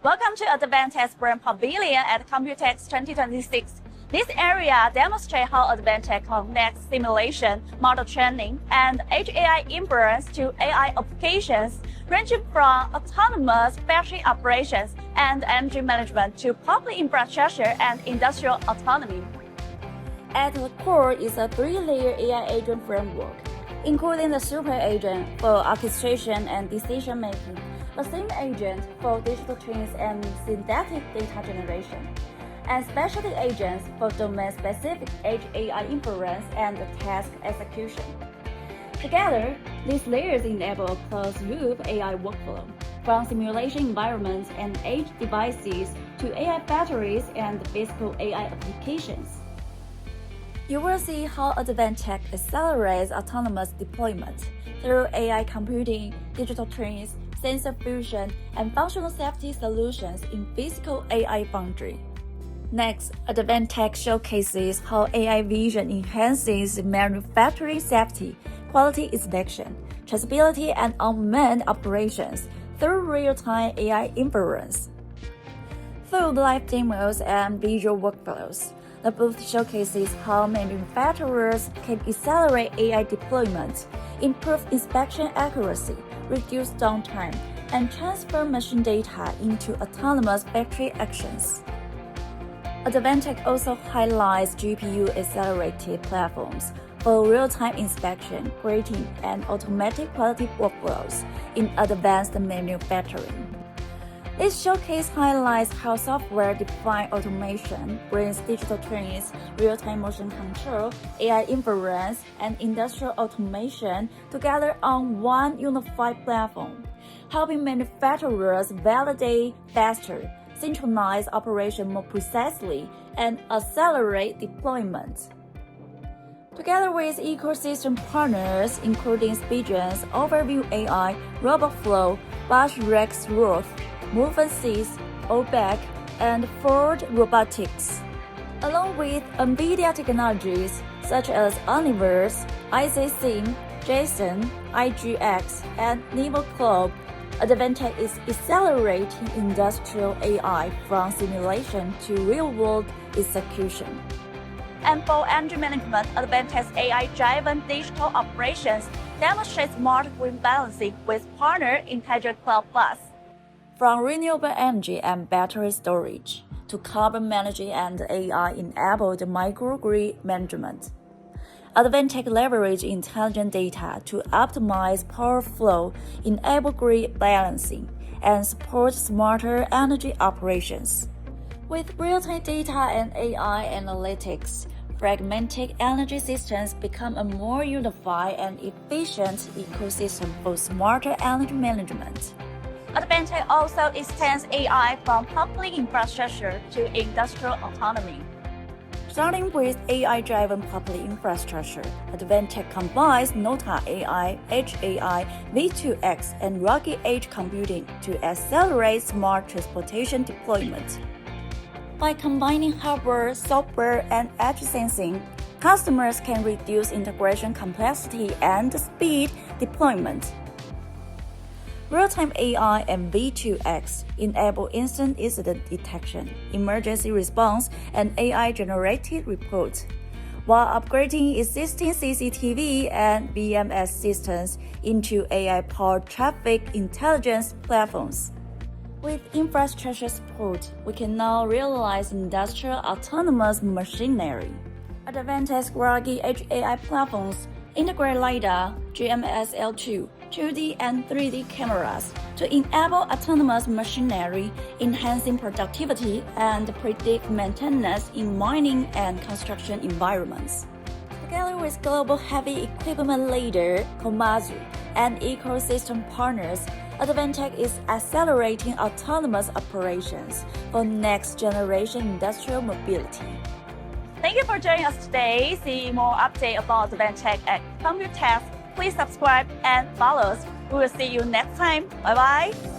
Welcome to Advantech Brand Pavilion at COMPUTEX 2026. This area demonstrates how Advantech connects simulation, model training, and Edge AI inference to AI applications, ranging from autonomous factory operations and energy management to public infrastructure and industrial autonomy. At the core is a three-layer AI agent framework, including the super agent for orchestration and decision-making, the sim agent for digital twins and synthetic data generation, and specialty agents for domain-specific Edge AI inference and task execution. Together, these layers enable a closed-loop AI workflow, from simulation environments and edge devices to AI batteries and physical AI applications. You will see how Advantech accelerates autonomous deployment through AI computing, digital twins, sensor fusion, and functional safety solutions in physical AI foundry. Next, Advantech showcases how AI vision enhances manufacturing safety, quality inspection, traceability, and unmanned operations through real-time AI inference. Through live demos and visual workflows, the booth showcases how manufacturers can accelerate AI deployment, improve inspection accuracy, reduce downtime, and transfer machine data into autonomous factory actions. Advantech also highlights GPU-accelerated platforms for real-time inspection, grading, and automatic quality workflows in advanced manufacturing. This showcase highlights how software-defined automation brings digital twins, real-time motion control, AI inference, and industrial automation together on one unified platform, helping manufacturers validate faster, synchronize operation more precisely, and accelerate deployment. Together with ecosystem partners including Spigen's Overview AI, RobotFlow, Bosch Rexroth, MoveNSys, OBEC, and Ford Robotics. Along with NVIDIA technologies such as Omniverse, ICSim, JSON, IGX, and NemoCloud, Advantech is accelerating industrial AI from simulation to real-world execution. And for energy management, Advantech's AI-driven digital operations demonstrates smart grid balancing with partner Intelligent Cloud Plus. From renewable energy and battery storage to carbon management and AI-enabled microgrid management, Advantech leverages intelligent data to optimize power flow, enable grid balancing, and support smarter energy operations. With real-time data and AI analytics, fragmented energy systems become a more unified and efficient ecosystem for smarter energy management. Advantech also extends AI from public infrastructure to industrial autonomy. Starting with AI-driven public infrastructure, Advantech combines Nota AI, Edge AI, V2X, and Rugged Edge computing to accelerate smart transportation deployment. By combining hardware, software, and edge sensing, customers can reduce integration complexity and speed deployment. Real-time AI and V2X enable instant incident detection, emergency response, and AI-generated reports, while upgrading existing CCTV and BMS systems into AI-powered traffic intelligence platforms. With infrastructure support, we can now realize industrial autonomous machinery. Advantech's Rugged Edge AI platforms integrate LiDAR, GMSL2, 2D and 3D cameras to enable autonomous machinery, enhancing productivity and predict maintenance in mining and construction environments. Together with global heavy equipment leader Komatsu and ecosystem partners, Advantech is accelerating autonomous operations for next-generation industrial mobility. Thank you for joining us today. See more updates about Advantech at COMPUTEX. Please subscribe and follow us. We will see you next time. Bye-bye.